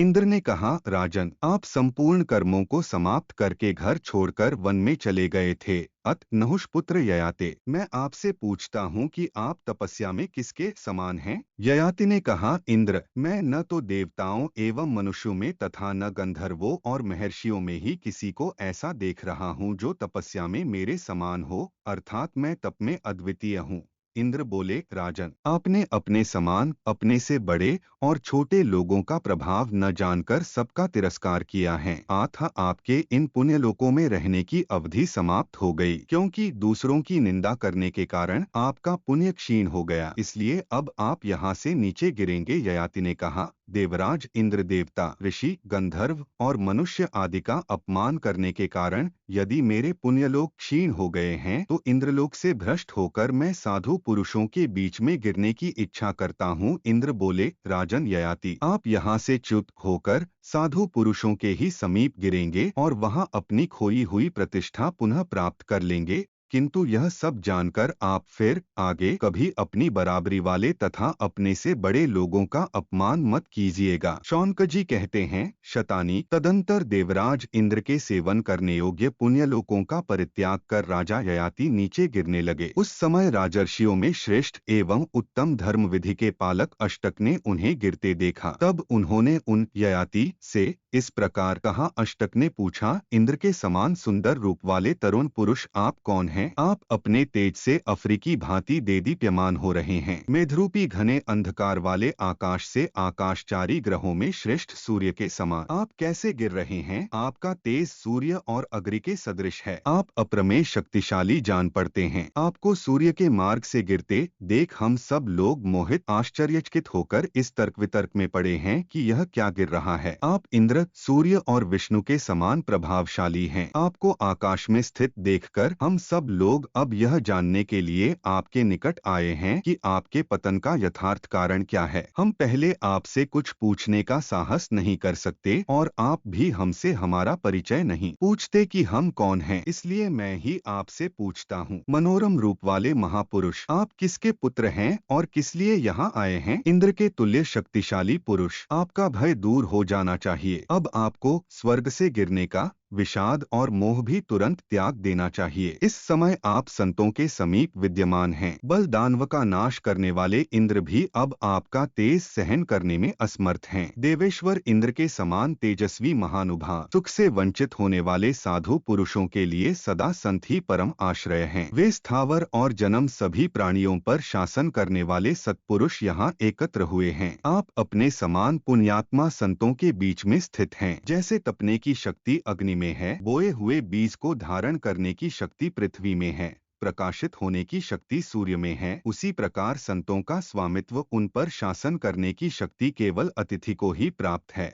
इंद्र ने कहा, राजन, आप संपूर्ण कर्मों को समाप्त करके घर छोड़कर वन में चले गए थे। अत नहुष पुत्र ययाति, मैं आपसे पूछता हूँ कि आप तपस्या में किसके समान हैं? ययाति ने कहा, इंद्र, मैं न तो देवताओं एवं मनुष्यों में तथा न गंधर्वों और महर्षियों में ही किसी को ऐसा देख रहा हूँ जो तपस्या में मेरे समान हो, अर्थात मैं तप में अद्वितीय हूँ। इंद्र बोले, राजन, आपने अपने समान, अपने से बड़े और छोटे लोगों का प्रभाव न जानकर सबका तिरस्कार किया है। अतः आपके इन पुण्य लोकों में रहने की अवधि समाप्त हो गई, क्योंकि दूसरों की निंदा करने के कारण आपका पुण्य क्षीण हो गया, इसलिए अब आप यहाँ से नीचे गिरेंगे। ययाति ने कहा, देवराज इंद्र, देवता, ऋषि, गंधर्व और मनुष्य आदि का अपमान करने के कारण यदि मेरे पुण्यलोक क्षीण हो गए हैं तो इंद्रलोक से भ्रष्ट होकर मैं साधु पुरुषों के बीच में गिरने की इच्छा करता हूँ। इंद्र बोले, राजन ययाति, आप यहाँ से च्युत होकर साधु पुरुषों के ही समीप गिरेंगे और वहाँ अपनी खोई हुई प्रतिष्ठा पुनः प्राप्त कर लेंगे, किंतु यह सब जानकर आप फिर आगे कभी अपनी बराबरी वाले तथा अपने से बड़े लोगों का अपमान मत कीजिएगा। शौनक जी कहते हैं, शतानी, तदंतर देवराज इंद्र के सेवन करने योग्य पुण्यलोकों का परित्याग कर राजा ययाति नीचे गिरने लगे। उस समय राजर्षियों में श्रेष्ठ एवं उत्तम धर्म विधि के पालक अष्टक ने उन्हें गिरते देखा। तब उन्होंने उन ययाति से इस प्रकार कहा। अष्टक ने पूछा, इंद्र के समान सुंदर रूप वाले तरुण पुरुष आप कौन हैं? आप अपने तेज से अफ्रीकी भांति देदीप्यमान हो रहे हैं। मेघरूपी घने अंधकार वाले आकाश से आकाशचारी ग्रहों में श्रेष्ठ सूर्य के समान आप कैसे गिर रहे हैं? आपका तेज सूर्य और अग्नि के सदृश है। आप अप्रमेय शक्तिशाली जान पड़ते हैं। आपको सूर्य के मार्ग से गिरते देख हम सब लोग मोहित आश्चर्यचकित होकर इस तर्क वितर्क में पड़े हैं कि यह क्या गिर रहा है। आप इंद्र, सूर्य और विष्णु के समान प्रभावशाली हैं। आपको आकाश में स्थित देखकर हम सब लोग अब यह जानने के लिए आपके निकट आए हैं कि आपके पतन का यथार्थ कारण क्या है। हम पहले आपसे कुछ पूछने का साहस नहीं कर सकते और आप भी हमसे हमारा परिचय नहीं पूछते कि हम कौन हैं, इसलिए मैं ही आपसे पूछता हूँ। मनोरम रूप वाले महापुरुष, आप किसके पुत्र हैं और किस लिए यहाँ आए हैं? इंद्र के तुल्य शक्तिशाली पुरुष, आपका भय दूर हो जाना चाहिए। अब आपको स्वर्ग से गिरने का विषाद और मोह भी तुरंत त्याग देना चाहिए। इस समय आप संतों के समीप विद्यमान हैं। बल दानव का नाश करने वाले इंद्र भी अब आपका तेज सहन करने में असमर्थ हैं। देवेश्वर इंद्र के समान तेजस्वी महानुभाव, सुख से वंचित होने वाले साधु पुरुषों के लिए सदा संत ही परम आश्रय हैं। वे स्थावर और जन्म सभी प्राणियों पर शासन करने वाले सत्पुरुष यहाँ एकत्र हुए हैं। आप अपने समान पुण्यात्मा संतों के बीच में स्थित हैं। जैसे तपने की शक्ति अग्नि में है, बोए हुए बीज को धारण करने की शक्ति पृथ्वी में है, प्रकाशित होने की शक्ति सूर्य में है, उसी प्रकार संतों का स्वामित्व, उन पर शासन करने की शक्ति केवल अतिथि को ही प्राप्त है।